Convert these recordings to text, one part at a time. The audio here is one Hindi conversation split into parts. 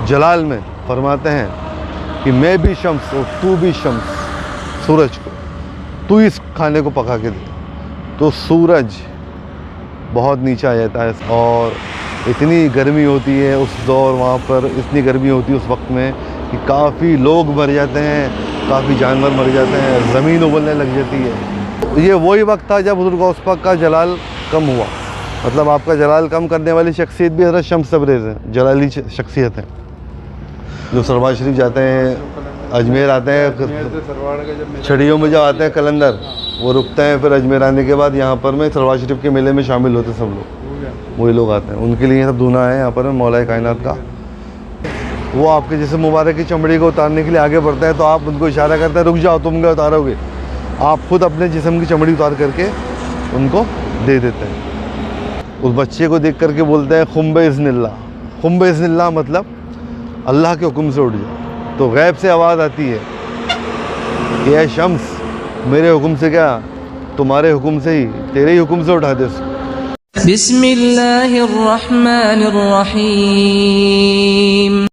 जलाल में फरमाते हैं कि मैं भी शम्स और तू भी शम्स, सूरज को तू इस खाने को पका के दे, तो सूरज बहुत नीचे आ जाता है और इतनी गर्मी होती है उस दौर, वहाँ पर इतनी गर्मी होती है उस वक्त में कि काफ़ी लोग मर जाते हैं, काफ़ी जानवर मर जाते हैं, ज़मीन उबलने लग जाती है। ये वही वक्त था जब हुज़ूर गौस पाक का जलाल कम हुआ। मतलब आपका जलाल कम करने वाली शख्सियत भी हज़रत शम्स तबरेज़ है, जलाली शख्सियत है। जो सरवार शरीफ जाते हैं, अजमेर आते हैं, छड़ियों में जब आते हैं कलंदर, वो रुकते हैं, फिर अजमेर आने के बाद यहाँ पर में सरवार शरीफ के मेले में शामिल होते सब लोग, वही लोग आते हैं। उनके लिए सब दूना है यहाँ पर मौलाए कायनात का। वो आपके जिस्म मुबारक की चमड़ी को उतारने के लिए आगे बढ़ते हैं तो आप उनको इशारा करते हैं रुक जाओ, तुम क्या उतारोगे। आप खुद अपने जिस्म की चमड़ी उतार करके उनको दे देते हैं। उस बच्चे को देख करके बोलते हैं खुम बिइज़्निल्लाह। खुम बिइज़्निल्लाह मतलब अल्लाह के हुक्म से उठ जाओ। तो गैब से आवाज़ आती है कि ऐ शम्स, मेरे हुक्म से क्या, तुम्हारे हुक्म से ही, तेरे ही हुक्म से उठा दे उसको। बिस्मिल्लाहिर्रहमानिर्रहीम।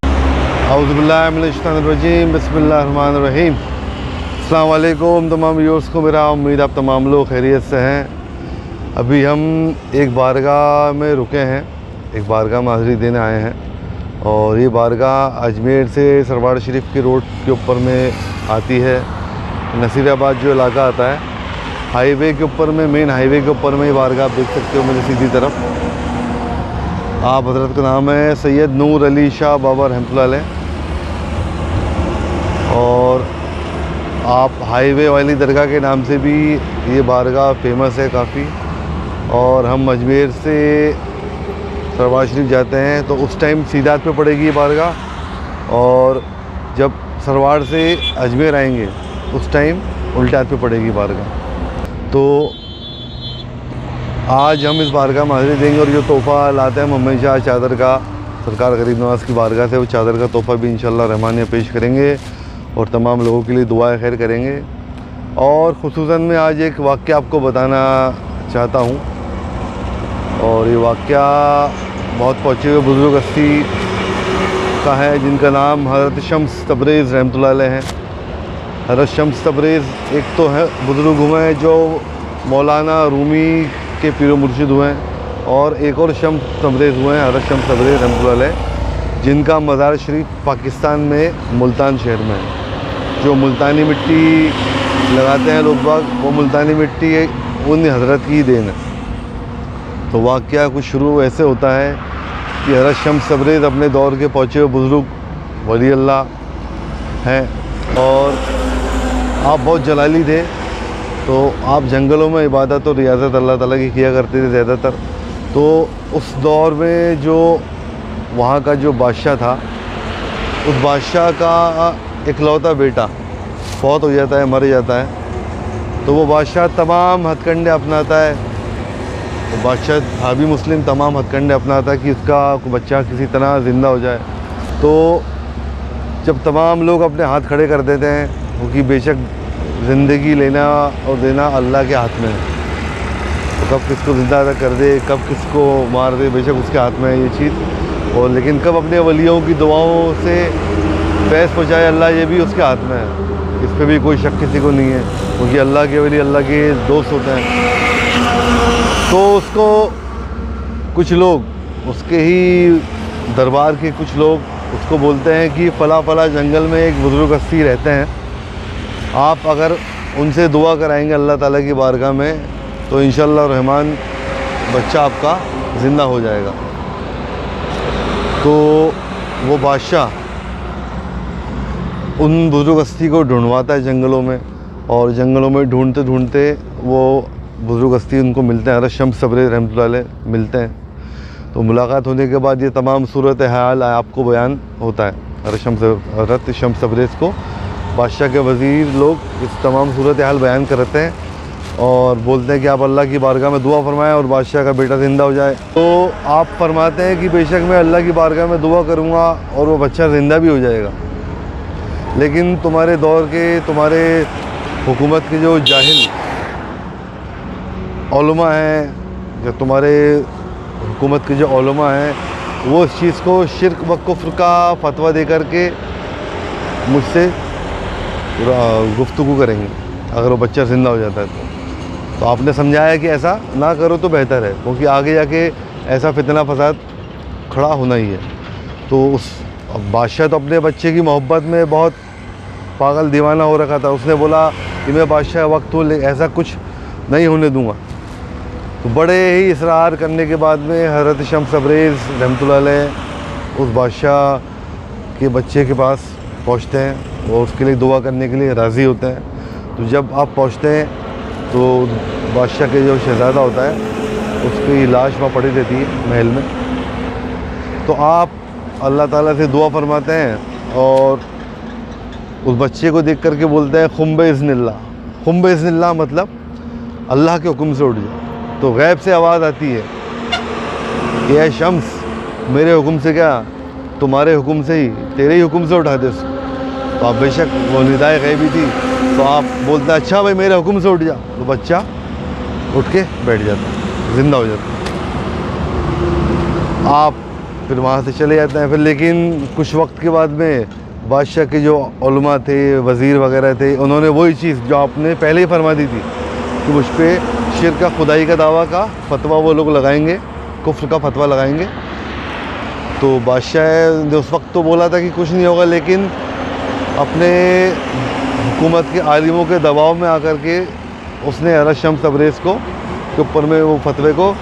औज़ुबिल्लाहिमिनश्शैतानिर्रजीम, बिस्मिल्लाहिर्रहमानिर्रहीम। अस्सलाम वालेकुम तमाम व्यूअर्स को मेरा उम्मीद आप तमाम लोग खैरियत से हैं। अभी हम एक बारगाह में रुके हैं, एक बारगाह में हाज़िरी देने आए हैं और ये बारगाह अजमेर से सरवार शरीफ की रोड के ऊपर में आती है। नसीराबाद जो इलाका आता है, हाईवे के ऊपर में, मेन हाईवे के ऊपर में ये बारगाह आप देख सकते हो मेरे सीधी तरफ। आप हज़रत का नाम है सैयद नूर अली शाह बाबा रहमतुल्लाह अलैह और आप हाईवे वाली दरगाह के नाम से भी ये बारगाह फेमस है काफ़ी। और हम अजमेर से सरवार शरीफ जाते हैं तो उस टाइम सीधात पे पड़ेगी ये बारगाह, और जब सरवार से अजमेर आएंगे उस टाइम उल्टात पे पड़ेगी बारगाह। तो आज हम इस बारगाह में हाज़िरी देंगे और जो तोहफ़ा लाते हैं हम हमेशा चादर का, सरकार गरीब नवाज़ की बारगाह से वो चादर का तोहफ़ा भी इंशाअल्लाह रहमानिया पेश करेंगे और तमाम लोगों के लिए दुआएं खैर करेंगे। और ख़ुसूसन मैं आज एक वाक़या आपको बताना चाहता हूँ और ये वाक़या बहुत पहुँचे हुए बुज़ुर्ग हस्ती का है जिनका नाम हज़रत शम्स तबरेज़ रहमतुल्लाह अलैह है। हज़रत शम्स तबरेज़ एक तो है बुज़ुर्ग हुए हैं जो मौलाना रूमी के पीर मुर्शिद हुए हैं और एक और शम्स तबरेज़ हुए हैं हज़रत शम्स तबरेज़ रहमतुल्लाह अलैह, जिनका मज़ार शरीफ पाकिस्तान में मुल्तान शहर में है। जो मुल्तानी मिट्टी लगाते हैं लोग बाग, वो मुल्तानी मिट्टी उन हज़रत की ही देन है। तो वाक़या कुछ शुरू ऐसे होता है कि हज़रत शम्स तबरेज़ अपने दौर के पहुँचे हुए बुज़ुर्ग वली अल्लाह हैं और आप बहुत जलाली थे, तो आप जंगलों में इबादत और रियाज़त अल्लाह ताला की किया करते थे ज़्यादातर। तो उस दौर में जो वहाँ का जो बादशाह था, उस बादशाह का इकलौता बेटा फौत हो जाता है, मर जाता है। तो वो बादशाह तमाम हथकंडे अपनाता है, वो बादशाह था भी मुस्लिम, तमाम हथकंडे अपनाता है कि उसका बच्चा किसी तरह ज़िंदा हो जाए। तो जब तमाम लोग अपने हाथ खड़े कर देते हैं क्योंकि बेशक ज़िंदगी लेना और देना अल्लाह के हाथ में है, तो कब किसको ज़िंदा कर दे, कब किसको मार दे, बेशक उसके हाथ में है ये चीज़। और लेकिन कब अपने वलियों की दुआओं से फैज़ पहुँचाए अल्लाह, ये भी उसके हाथ में है। इस पर भी कोई शक किसी को नहीं है क्योंकि अल्लाह के वली अल्लाह के दोस्त होते हैं। तो उसको कुछ लोग, उसके ही दरबार के कुछ लोग उसको बोलते हैं कि फ़ला फ़ला जंगल में एक बुज़ुर्ग हस्ती रहते हैं, आप अगर उनसे दुआ कराएंगे अल्लाह ताला की बारगाह में तो इंशाअल्लाह रहमान बच्चा आपका ज़िंदा हो जाएगा। तो वो बादशाह उन बुज़ुर्ग हस्ती को ढूंढवाता है जंगलों में और जंगलों में ढूंढते ढूंढते वो बुज़ुर्ग हस्ती उनको मिलते हैं, हज़रत शम्स तबरेज़ रहमतुल्लाह अलैह मिलते हैं। तो मुलाकात होने के बाद ये तमाम सूरत हाल आपको बयान होता है। हज़रत शम्स तबरेज़ को बादशाह के वज़ीर लोग इस तमाम सूरत हाल बयान करते हैं और बोलते हैं कि आप अल्लाह की बारगाह में दुआ फरमाएं और बादशाह का बेटा ज़िंदा हो जाए। तो आप फरमाते हैं कि बेशक मैं अल्लाह की बारगाह में दुआ करूँगा और वो बच्चा ज़िंदा भी हो जाएगा, लेकिन तुम्हारे दौर के, तुम्हारे हुकूमत के जो जाहिल उलमा हैं, जो तुम्हारे हुकूमत के जो उलमा हैं, वो इस चीज़ को शिर्क व कुफ्र का फतवा दे करके मुझसे गुफ्तगू करेंगे अगर वो बच्चा ज़िंदा हो जाता है तो आपने समझाया कि ऐसा ना करो तो बेहतर है, क्योंकि आगे जाके ऐसा फितना फसाद खड़ा होना ही है। तो उस बादशाह तो अपने बच्चे की मोहब्बत में बहुत पागल दीवाना हो रखा था। उसने बोला कि मैं बादशाह वक्त हूँ, ऐसा कुछ नहीं होने दूँगा। तो बड़े ही इसरार करने के बाद में हज़रत शम्स तबरेज़ रहमतुल्लाह अलैह उस बादशाह के बच्चे के पास पहुँचते हैं और उसके लिए दुआ करने के लिए राज़ी होते हैं। तो जब आप पहुँचते हैं तो बादशाह के जो शहज़ादा होता है उसकी लाश वहाँ पड़ी रहती है महल में। तो आप अल्लाह ताला से दुआ फरमाते हैं और उस बच्चे को देख करके बोलते हैं खुम बिइज़्निल्लाह। खुम बिइज़्निल्लाह मतलब अल्लाह के हुक्म से उठ जाओ। तो गैब से आवाज़ आती है कि ऐ शम्स, मेरे हुक्म से क्या, तुम्हारे हुक्म से ही, तेरे ही हुक्म से उठा दे उसको। तो आप बेशक वो निदाए गैबी थी, तो आप बोलते हैं अच्छा भाई मेरे हुक्म से उठ जा। तो बच्चा उठ के बैठ जाता, ज़िंदा हो जाता। आप फिर वहाँ से चले जाते हैं। फिर लेकिन कुछ वक्त के बाद में बादशाह के जो उलमा थे, वज़ीर वगैरह थे, उन्होंने वही चीज़ जो आपने पहले ही फरमा दी थी कि मुझ पर शिर्क का, खुदाई का दावा का फतवा वो लोग लगाएंगे, कुफ्र का फतवा लगाएंगे। तो बादशाह ने उस वक्त तो बोला था कि कुछ नहीं होगा, लेकिन अपने हुकूमत के आलिमों के दबाव में आकर के उसने हज़रत शम्स तबरेज़ को के ऊपर में वो फतवे को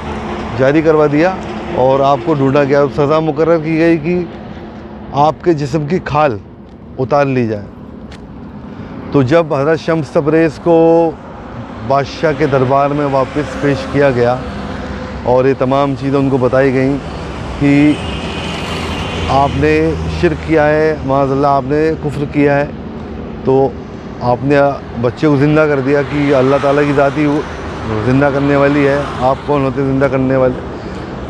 जारी करवा दिया और आपको ढूंढा गया। सज़ा मुकर्रर की गई कि आपके जिस्म की खाल उतार ली जाए। तो जब हज़रत शम्स तबरेज़ को बादशाह के दरबार में वापस पेश किया गया और ये तमाम चीज़ें उनको बताई गई कि आपने शिर्क किया है, माज़अल्लाह आपने कुफ्र किया है, तो आपने बच्चे को ज़िंदा कर दिया कि अल्लाह ताला की ज़ात ही ज़िंदा करने वाली है, आप कौन होते ज़िंदा करने वाले।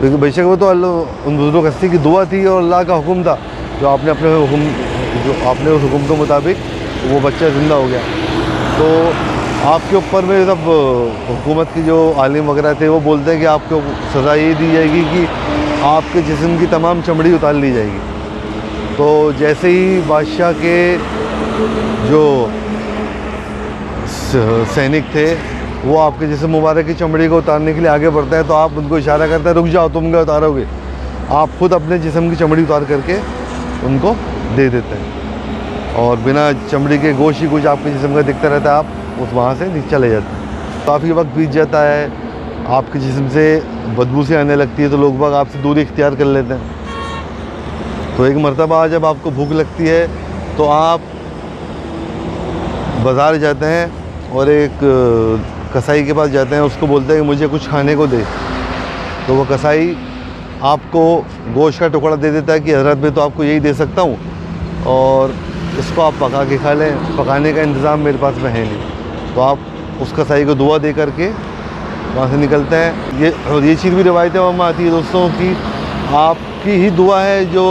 लेकिन बेशक वो तो अल्लाह उन बुज़ुर्ग हस्ती की दुआ थी और अल्लाह का हुक्म था, जो आपने अपने हुक्म, जो आपने उस हुक्म के मुताबिक वो बच्चा ज़िंदा हो गया। तो आपके ऊपर में सब हुकूमत की जो आलिम वगैरह थे वो बोलते हैं कि आपको सज़ा ये दी जाएगी कि आपके जिस्म की तमाम चमड़ी उतार ली जाएगी। तो जैसे ही बादशाह के जो सैनिक थे वो आपके जिस्म मुबारक की चमड़ी को उतारने के लिए आगे बढ़ता है, तो आप उनको इशारा करते हैं रुक जाओ, तुम क्या उतारोगे। आप खुद अपने जिस्म की चमड़ी उतार करके उनको दे देते हैं और बिना चमड़ी के गोश्त ही कुछ आपके जिस्म का दिखता रहता है, आप उस वहाँ से नीचे चले जाते हैं। काफ़ी वक्त बीत जाता है, आपके जिस्म से बदबू से आने लगती है, तो लोग बाग आपसे दूरी इख्तियार कर लेते हैं। तो एक मरतबा जब आपको भूख लगती है तो आप बाज़ार जाते हैं और एक कसाई के पास जाते हैं, उसको बोलते हैं कि मुझे कुछ खाने को दे। तो वो कसाई आपको गोश्त का टुकड़ा दे देता है कि हज़रत मैं तो आपको यही दे सकता हूँ और इसको आप पका के खा लें, पकाने का इंतज़ाम मेरे पास में है नहीं। तो आप उस कसाई को दुआ दे करके वहाँ से निकलते हैं। और ये चीज़ भी रिवायतें में आती है दोस्तों कि आपकी ही दुआ है जो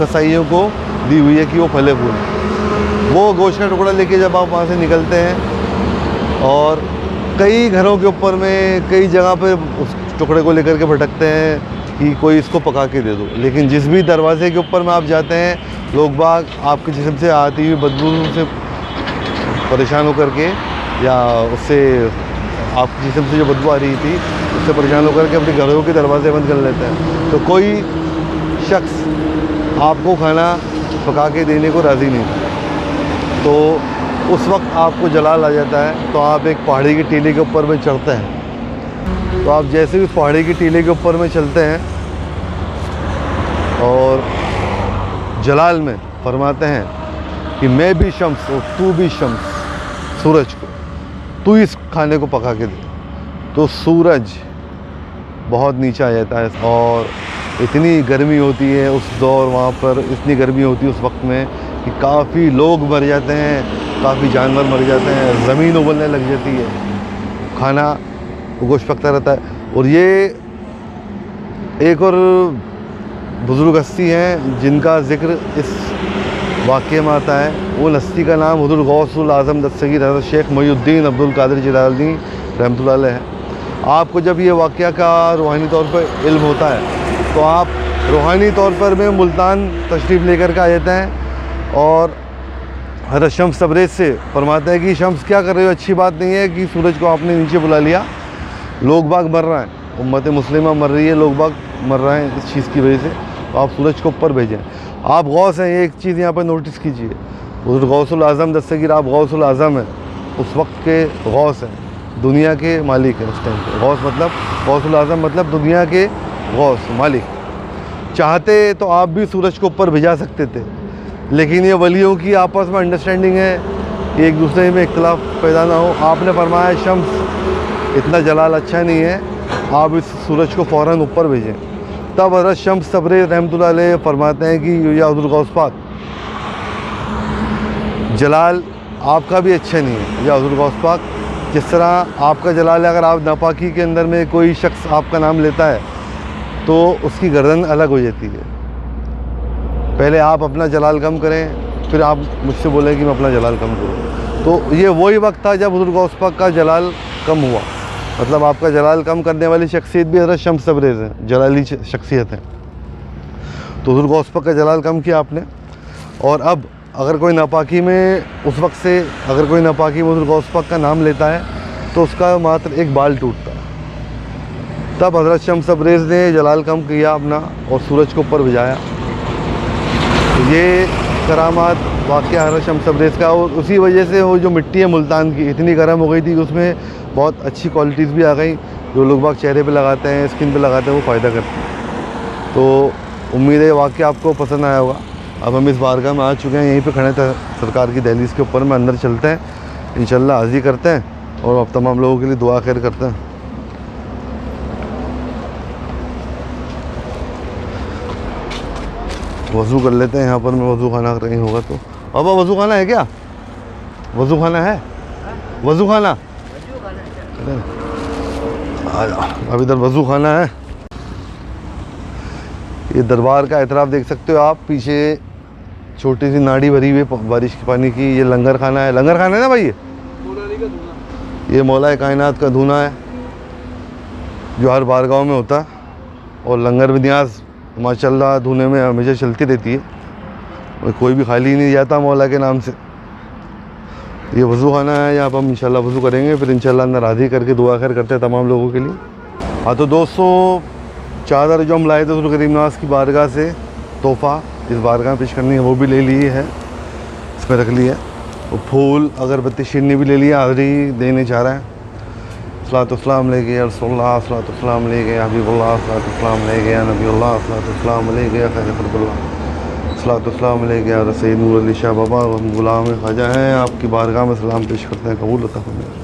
कसाईयों को दी हुई है कि वो फले फूल। वो गोश्त का टुकड़ा लेके जब आप वहाँ से निकलते हैं और कई घरों के ऊपर में कई जगह पे उस टुकड़े को लेकर के भटकते हैं कि कोई इसको पका के दे दो, लेकिन जिस भी दरवाजे के ऊपर में आप जाते हैं लोग बाग आपके जिस्म से आती हुई बदबू से परेशान होकर के या उससे आपके जिस्म से जो बदबू आ रही थी उससे परेशान होकर के अपने घरों के दरवाजे बंद कर लेते हैं। तो कोई शख्स आपको खाना पका के देने को राज़ी नहीं था। तो उस वक्त आपको जलाल आ जाता है, तो आप एक पहाड़ी की टीले के ऊपर में चढ़ते हैं। तो आप जैसे ही उस पहाड़ी की टीले के ऊपर में चलते हैं और जलाल में फरमाते हैं कि मैं भी शम्स और तू भी शम्स, सूरज को तू इस खाने को पका के दे। तो सूरज बहुत नीचे आ जाता है और इतनी गर्मी होती है उस दौर, वहाँ पर इतनी गर्मी होती है उस वक्त में कि काफ़ी लोग मर जाते हैं, काफ़ी जानवर मर जाते हैं, ज़मीन उबलने लग जाती है, खाना गोश्त पकता रहता है। और ये एक और बुज़ुर्ग हस्ती हैं जिनका ज़िक्र इस वाक़े में आता है। वो हस्ती का नाम हुज़ूर गौसुल आज़म दस्तगीर हज़रत शेख मोइनुद्दीन अब्दुल कादिर जिलानी रहमतुल्लाह अलैह है। आपको जब ये वाक़या का रूहानी तौर पर इल्म होता है तो आप रूहानी तौर पर मैं मुल्तान तशरीफ़ लेकर के आ जाते हैं और हज़रत शम्स तबरेज़ से फरमाते हैं कि शम्स क्या कर रहे हो, अच्छी बात नहीं है कि सूरज को आपने नीचे बुला लिया, लोग बाग मर रहे हैं, उम्मत मुस्लिमा मर रही है, लोग बाग मर रहे हैं इस चीज़ की वजह से, तो आप सूरज को ऊपर भेजें। आप गौस हैं, ये एक चीज़ यहाँ पर नोटिस कीजिए, उस गौसुल आज़म दस्तगीर आप गौसुल आज़म हैं, उस वक्त के गौस हैं, दुनिया के मालिक हैं उस टाइम पे। गौस मतलब गौसुल आज़म मतलब दुनिया के गौस मालिक। चाहते तो आप भी सूरज को ऊपर भिजा सकते थे, लेकिन ये वलियों की आपस में अंडरस्टैंडिंग है, एक दूसरे में इख्तलाफ पैदा ना हो। आपने फरमाया शम्स इतना जलाल अच्छा नहीं है, आप इस सूरज को फ़ौरन ऊपर भेजें। तब हज़रत शम्स तबरेज़ रहमतुल्लाह अलैह फरमाते हैं कि या हुज़ूर गौस पाक, जलाल आपका भी अच्छा नहीं है या हुज़ूर गौस पाक, जिस तरह आपका जलाल है, अगर आप नापाकी के अंदर में कोई शख्स आपका नाम लेता है तो उसकी गर्दन अलग हो जाती है। पहले आप अपना जलाल कम करें, फिर आप मुझसे बोलें कि मैं अपना जलाल कम करूँ। तो ये वही वक्त था जब हुज़ूर गौस पाक का जलाल कम हुआ, मतलब आपका जलाल कम करने वाली शख्सियत भी हज़रत शम्स तबरेज़ है, जलाली शख्सियत है। तो हुज़ूर गौस पाक का जलाल कम किया आपने। और अब अगर कोई नापाकी में उस वक्त से अगर कोई नापाकी में हुज़ूर गौस पाक का नाम लेता है तो उसका मात्र एक बाल टूटता है। तब हज़रत शम्स तबरेज़ ने जलाल कम किया अपना और सूरज को ऊपर भिजाया। ये करामात वाक़या हज़रत शम्स तबरेज़ का, और उसी वजह से वो जो मिट्टी है मुल्तान की इतनी गर्म हो गई थी कि उसमें बहुत अच्छी क्वालिटीज़ भी आ गई, जो लोग बाग चेहरे पे लगाते हैं, स्किन पे लगाते हैं, वो फ़ायदा करते हैं। तो उम्मीद है वाक़या आपको पसंद आया होगा। अब हम इस बारगाह में आ चुके हैं, यहीं पे खड़े थे सरकार की दहलीज़ के ऊपर में, अंदर चलते हैं, इंशाल्लाह हाज़ी करते हैं और अब तमाम लोगों के लिए दुआ खैर करते हैं। वज़ू कर लेते हैं यहाँ पर, मैं वज़ू खाना कहीं होगा तो। अब वज़ू खाना है क्या? वज़ू खाना है, वज़ू खाना अब इधर वज़ू खाना है। ये दरबार का एतराफ़ देख सकते हो आप, पीछे छोटी सी नाड़ी भरी हुई बारिश के पानी की। ये लंगर खाना है, लंगर खाना है ना भाई, ये मौला कायनात का धूना है जो हर बारगाहों में होता है, और लंगर विन्यास माशाल्लाह धूने में हमेशा चलती रहती है, और कोई भी खाली नहीं जाता मौला के नाम से। ये वज़ू खाना है, यहाँ पर हम इंशाल्लाह वज़ू करेंगे, फिर इंशाल्लाह अंदर हाज़ी करके दुआ खैर करते हैं तमाम लोगों के लिए। हाँ तो दोस्तों, चादर जो हम लाए थे हुज़ूर करीम नवाज़ की बारगाह से तोहफ़ा इस बारगाह में पेश करनी है, वो भी ले ली है, इसमें रख ली है। और फूल अगरबत्ती शीरनी भी ले लिया, हाज़री देने जा रहा है। सलातुस्सलाम ले गया रसूलुल्लाह, सलातुस्सलाम ले गया हबीबुल्लाह, सलातुस्सलाम ले गया नबीउल्लाह, सलातुस्सलाम ले गया खैर खल्क़ुल्लाह, सलातुस्सलाम ले गया सैयद नूर अली शाह बाबा, गुलाम ख्वाजा हैं, आपकी बारगाह में सलाम पेश करते हैं, कबूल अता फरमाइए।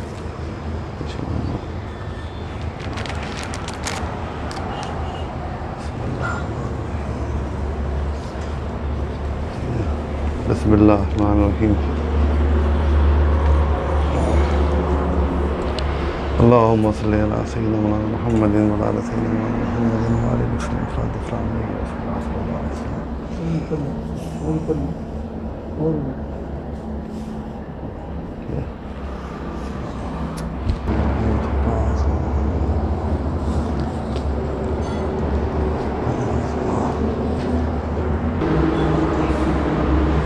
बिस्मिल्लाहिर्रहमानिर्रहीम। अल्लाहुम्मा सल्लि अला सय्यिदिना मौलाना मुहम्मदिन व अला सय्यिदिना मौलाना मुहम्मदिन व आलिहि वसल्लम। सल्लल्लाहु अलैहि वसल्लम।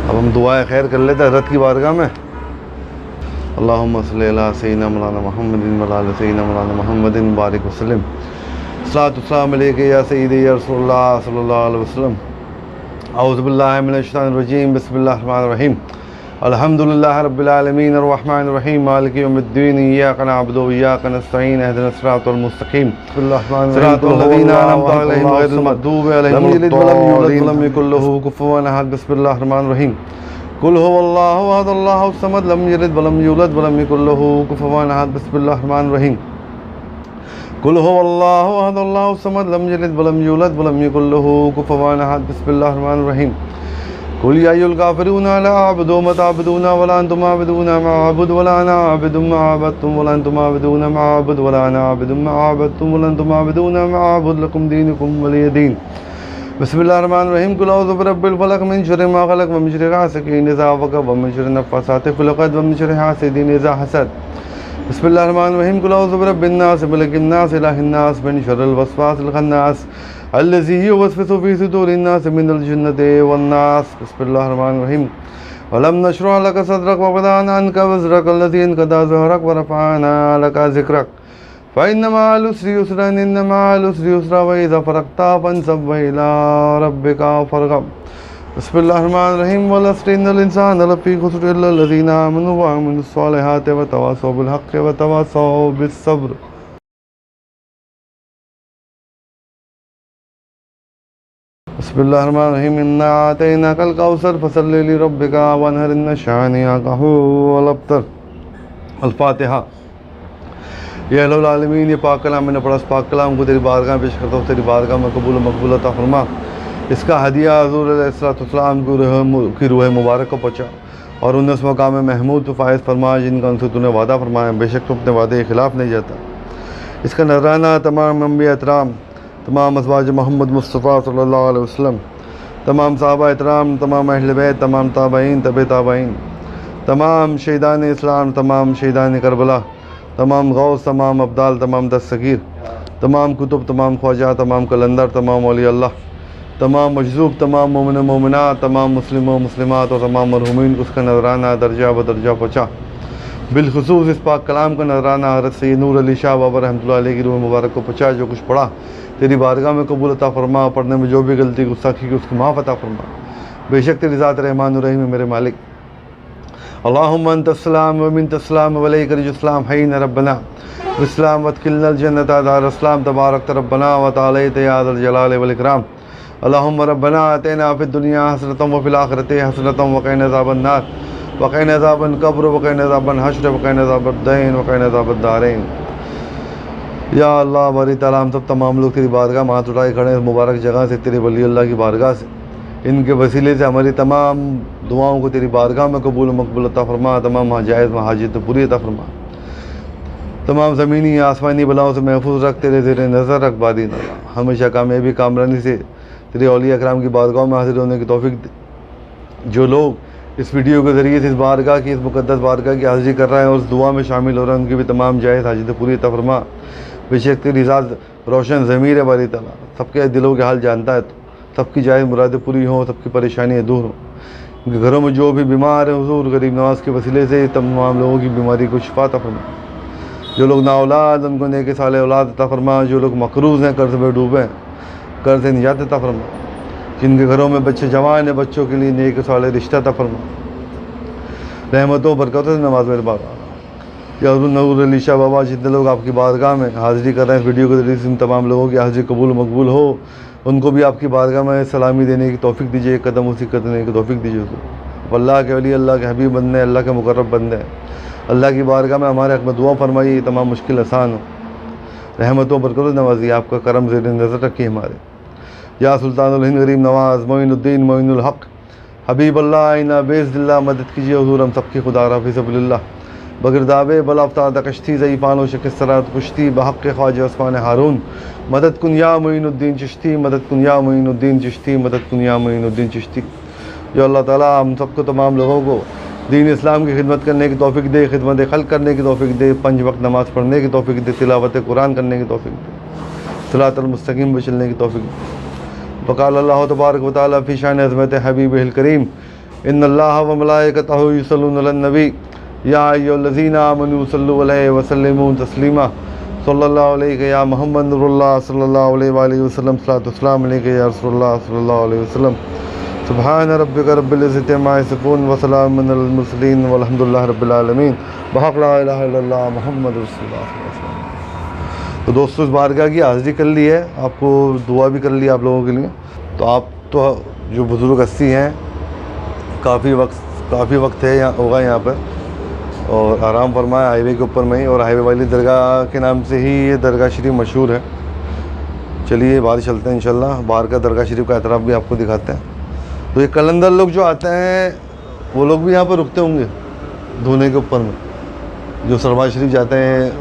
अब हम दुआ खैर कर लेते हैं हज़रत की बारगाह में। अल्लाहुम्मा सल्लि अला सय्यिदिना मौलाना मुहम्मदिन व अला सय्यिदिना मौलाना मुहम्मदिन बारिक वसल्लम। सलातु सलाम अलैका या सय्यिदी या रसूलुल्लाह सल्लल्लाहु अलैहि वसल्लम। औज़ु बिल्लाहि मिनश शैतानिर रजीम, बिस्मिल्लाहिर रहमानिर रहीम। अल्हम्दुलिल्लाहि रब्बिल आलमीन अर्रहमानिर रहीम मालिकि यौमिद्दीन इय्याका नअबुदु व इय्याका नस्तईन इहदिनस सिरातल मुस्तकीम सिरातल लज़ीना अनअमता अलैहिम गैरिल मग़दूबि अलैहिम वलद्दॉलीन लम यकुल लहू कुफुवन अहद। बिस्मिल्लाहिर रहमानिर रहीम। कुल हुवल्लाहु अहद अल्लाहुस समद लम यलिद वलम यूलद वलम यकुल लहू कुफुवन अहद। बिस्मिल्लाहिर रहमानिर रहीम। कुल हुवल्लाहु अहद अल्लाहुस समद लम यलिद वलम यूलद वलम यकुल लहू कुफुवन अहद। बिस्मिल्लाहिर रहमानिर रहीम। कुल या अय्युहल काफिरून ला अअबुदु मा तअबुदून वला अंतुम आबिदून मा अअबुदु वला अना आबिदु मा अअबदतुम वला अंतुम आबिदून मा अअबुदु वला अना आबिदु मा अअबदतुम वला अंतुम आबिदून मा अअबुदु लकुम दीनुकुम वलिय दीन। बिस्मिल्लाहिर रहमानिर रहीम। कुल औज़ु बिरब्बिल फलक मिन शर्रि मा खलक व मिन शर्रि गासिकिन इज़ा वक़ब व मिन शर्रि नफ़्फ़ासाति फ़िल उक़द व मिन शर्रि हासिदिन इज़ा हसद। बिस्मिल्लाहिर रहमानिर रहीम। कुल औज़ु बिरब्बिन नास मलिकिन नास इलाहिन नास मिन शर्रिल वस्वासिल खन्नास अल्लज़ी युवस्विसु फ़ी सुदूरिन्नास मिनल जिन्नति वन्नास। बिस्मिल्लाहिर्रहमानिर्रहीम। वलम नशरह लक सदरक व वदअना अन्का वज़रक अल्लज़ी अनक़ज़ ज़हरक व रफ़अना लक ज़िक्रक फ़इन्न मअल उसरि युस्रन इन्न मअल उसरि युस्रा व इज़ा फ़रग़ता फ़ंसब व इला रब्बिका फ़रग़ब। बिस्मिल्लाहिर्रहमानिर्रहीम। वल अस्रि इन्नल इंसान लफ़ी ख़ुस्र इल्ला लज़ीना आमनु व अमिलुस सालिहाति व तवासौ बिल हक़्क़ि व तवासौ बिस सब्र। बिस्मिल्लाहिर्रहमानिर्रहीम। इन्ना आतैनाकल कौसर फसल्लि लिरब्बिका वन्हर इन्न शानिअका हुवल अब्तर। अल-फ़ातिहा। या अल्लाहुल आलमीन, ये पाक कलाम मैंने पढ़ा, इस पाक कलाम को तेरी बारगाह में पेश करता हूँ, तेरी बारगाह में कबूल मकबूल अता फरमा। इसका हदिया हुज़ूर अलैहिस्सलाम की रूह मुबारक को पहुँचा और उन्हें उस मकाम महमूद तो फ़ायज़ फरमा जिनका उनसे तूने वादा फरमाया, बेशक तो अपने वादे के ख़िलाफ़ नहीं जाता। इसका नजराना तमाम अम्बिया इतराम, तमाम अज़वाज मोहम्मद मुस्तफ़ा सल्लल्लाहु अलैहि वसल्लम, तमाम सहाबा इतराम, तमाम अहले बैत, तमाम ताबईन, तबे ताबईन, तमाम शहीदान इस्लाम, तमाम शहीदान करबला, तमाम गौस, तमाम अब्दाल, तमाम दस्तगीर, तमाम कुतुब, तमाम ख्वाजा, तमाम कलंदर, तमाम औलिया अल्लाह, तमाम मजज़ूब, तमाम मोमिन मोमिनात, तमाम मुस्लिम व मुस्लिमात और तमाम मरहूमीन को उसका नजराना दर्जा ब दर्जा पहुँचा। बिलखुसूस इस पाक कलाम का नजराना हज़रत सैयद नूर अली शाह बाबा रहमतुल्लाह अलैह की रूह मुबारक को पहुँचा। जो कुछ पढ़ा तेरी बारगाह में कबूल अता फरमा, पढ़ने में जो भी गलती गुस्ताखी की उसकी माफ़ अता फरमा। बेशक तेरी ज़ात रहमान रहीम है मेरे मालिक। अल्लाहुम्मा अंतस्सलाम व मिनकस्सलाम व अलैका रिजस्सलाम हय्यिना रब्बना बिस्सलाम वदखिलनल जन्नता दारस्सलाम तबारकत रब्बना व तआलैता या ज़ल जलाल वल इकराम। अल्लाहुम्मा रब्बना आतिना फ़िद दुनिया हसनतम व फ़िल आखिरति हसनतम व क़िना अज़ाबन नार व क़िना अज़ाबल क़ब्र व क़िना अज़ाबल हश्र व क़िना अज़ाबद दीन व क़िना अज़ाबद दारैन। या अल्लाह बारी ताला, हम सब तमाम लोग तेरी बारगाह में हाथ उठाए खड़े हैं इस मुबारक जगह से, तेरे वली अल्लाह की बारगाह से, इनके वसीले से हमारी तमाम दुआओं को तेरी बारगाह में कबूल मकबूल अता फरमा। तमाम जायज़ में हाजित पूरी अता फरमा। तमाम ज़मीनी आसमानी बलाओं से महफूज रख, तेरे ज़ेरे नज़र रख बादी न, हमेशा कामयाबी कामरानी से तेरे औलिया कराम की बारगाह में हाजिर होने की तौफीक दे। जो लोग इस वीडियो के ज़रिए से इस बारगाह की, इस मुक़द्दस बारगाह की हाज़िरी कर रहे हैं और उस दुआ में शामिल हो रहे हैं, उनकी भी तमाम जायज़ हाजित पूरी अता फरमा। बेशक तेरी ज़ात रोशन ज़मीर है बारी ताला, सबके दिलों के हाल जानता है तो, सबकी जायज़ मुरादें पूरी हों, सबकी परेशानियाँ दूर हों। उनके घरों में जो भी बीमार हैं हुज़ूर गरीब नवाज़ के वसीले से तमाम लोगों की बीमारी को शिफा अता फरमा। जो लोग ना औलाद, उनको नेक साले औलाद अता फरमा। जो लोग मकरूज़ हैं, कर्ज़ में डूबे हैं, कर्ज़ से निजात अता फरमा। जिनके घरों में बच्चे जवान हैं, बच्चों के लिए नेक साले रिश्ता अता फरमा। रहमतों बरकतों से नवाज़ मेरे बाबा। या नूर अली शाह बाबा, जितने लोग आपकी बारगाह में हाज़िरी कर रहे हैं इस वीडियो के ज़रिए से, इन तमाम लोगों की हाज़िरी कबूल मकबूल हो। उनको भी आपकी बारगाह में सलामी देने की तौफीक दीजिए, एक कदम उसी करने की तौफीक दीजिए। तो अल्लाह के वली, अल्लाह के हबीब बंदे, अल्लाह के मुकर्रब बंदे हैं। अल्लाह की बारगाह में हमारे हक़ में दुआ फरमाइए, तमाम मुश्किल आसान हो, रहमतों बरकतों से नवाज़िए, आपका करम ज़ेर नज़र रखिए हमारे। या सुल्तानुल हिंद गरीब नवाज़ मोइनुद्दीन मोइनुल हक़ हबीब अल्लाह आइना बेज़िल्ला, मदद कीजिए हुज़ूर हम सबकी खुदा रफ़ी सबलिल्लाह। बग़ैर दावे बलाफ्ताद कश्ती ज़ईफ़ानो शिकस्तरात पुश्ती बहक़ ख्वाजा उस्मान हारून। मदद कुन या मोइनुद्दीन चिश्ती, मदद कुन या मोइनुद्दीन चिश्ती, मदद कुन या मोइनुद्दीन चिश्ती। जो अल्लाह ताला हम सबको, तमाम लोगों को दीन इस्लाम की खिदमत करने की तौफीक दे, खिदमत खल्क़ करने की तौफीक दे, 5 वक्त नमाज़ पढ़ने की तौफीक दे, तिलावत कुरान करने की तौफीक दे, सिरातुल मुस्तक़ीम पर चलने की तौफीक दे। फ़क़ाल अल्लाह तबारक व तआला फ़ी शान अज़मत हबीबिहिल करीम, इन्नल्लाह व मलाइकतहु युसल्लूना अलन नबी या अय्युहल्लज़ीना आमनू सल्लु अलैहि व सल्लिमू तस्लीमा। सल्लल्लाहु अलैहि या मुहम्मद नूरुल्लाह सल्लल्लाहु अलैहि वसल्लम, सलातु व सलाम अलैका या रसूलुल्लाह सल्लल्लाहु अलैहि वसल्लम। सुब्हान रब्बिका रब्बिल इज़्ज़ति अम्मा यसिफ़ून व सलामुन अलल मुरसलीन वल्हम्दुलिल्लाहि रब्बिल आलमीन। बहक़ ला इलाहा इल्लल्लाह मुहम्मद रसूलुल्लाह सल्लल्लाहु अलैहि वसल्लम। तो दोस्तों, इस बारगाह की हाज़िरी कर ली है, आपको दुआ भी कर ली आप लोगों के लिए। तो आप तो जो बुज़ुर्ग हस्ती हैं, काफ़ी वक्त है यहाँ होगा यहाँ पर, और आराम फरमाया हाईवे के ऊपर में ही, और हाईवे वाली दरगाह के नाम से ही ये दरगाह शरीफ मशहूर है। चलिए बाहर चलते हैं इंशाल्लाह, बाहर का दरगाह शरीफ का एतराफ़ भी आपको दिखाते हैं। तो ये कलंदर लोग जो आते हैं वो लोग भी यहाँ पर रुकते होंगे धोने के ऊपर में, जो सरवार शरीफ जाते हैं,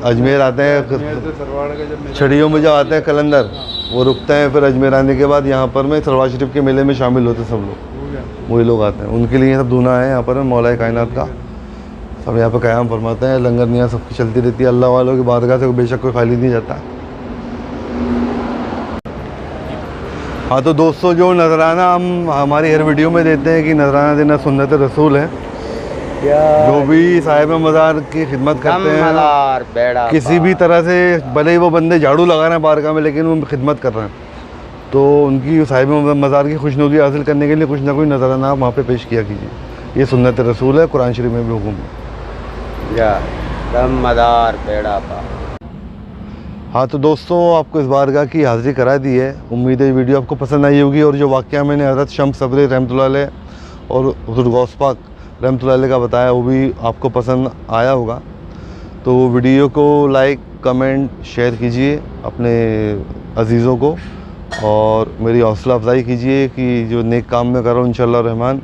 अजमेर आते हैं, छड़ियों में जो आते हैं कलंदर, वो रुकते हैं। फिर अजमेर आने के बाद यहाँ पर में सरवार शरीफ के मेले में शामिल होते सब लोग, वही लोग आते हैं। उनके लिए सब धुना है यहाँ पर मौला कायनात का, सब यहाँ पर क़याम फरमाते हैं, लंगर निया सबकी चलती रहती है। अल्लाह वालों की बारगाह से बेशक कोई खाली नहीं जाता। हाँ तो दोस्तों, जो नजराना हम हमारी हर वीडियो में देते हैं कि नजराना देना सुन्नत रसूल है। जो भी साहिब मज़ार की खिदमत करते हैं, किसी भी तरह से, भले ही वो बंदे झाड़ू लगा रहे हैं बारगाह में, लेकिन वो खिदमत कर रहे हैं, तो उनकी साहिब मज़ार की खुशनुदी हासिल करने के लिए कुछ ना कुछ नजराना आप वहाँ पे पेश किया कीजिए। ये सुन्नत रसूल है, कुरान शरीफ में भी हुक्म है। हाँ तो दोस्तों, आपको इस बारगाह की हाज़िरी करा दी है। उम्मीद है ये वीडियो आपको पसंद आई होगी, और जो वाक़या मैंने हज़रत शम्स सबरी रहमतुल्लाह अलैह और हुज़ूर गौस पाक रहमतुल्लाह अलैह का बताया, वो भी आपको पसंद आया होगा। तो वीडियो को लाइक, कमेंट, शेयर कीजिए अपने अज़ीज़ों को, और मेरी हौसला अफजाई कीजिए कि जो नेक काम में कर रहा हूँ इंशाअल्लाह रहमान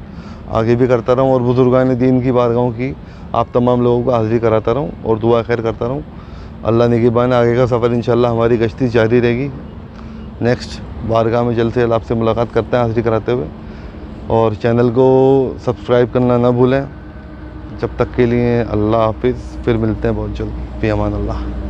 आगे भी करता रहूँ, और बुज़ुर्गान दीन की बारगाहों की आप तमाम लोगों को हाज़िरी कराता रहूँ और दुआ खैर करता रहूँ। अल्लाह निगहबान, आगे का सफ़र इंशाअल्लाह हमारी गश्ती जारी रहेगी। नेक्स्ट बारगाह में जल्द से जल्द आपसे मुलाकात करते हैं हाज़िरी कराते हुए, और चैनल को सब्सक्राइब करना ना भूलें। जब तक के लिए अल्लाह हाफिज़, फिर मिलते हैं बहुत जल्द। फ़ी अमान अल्लाह।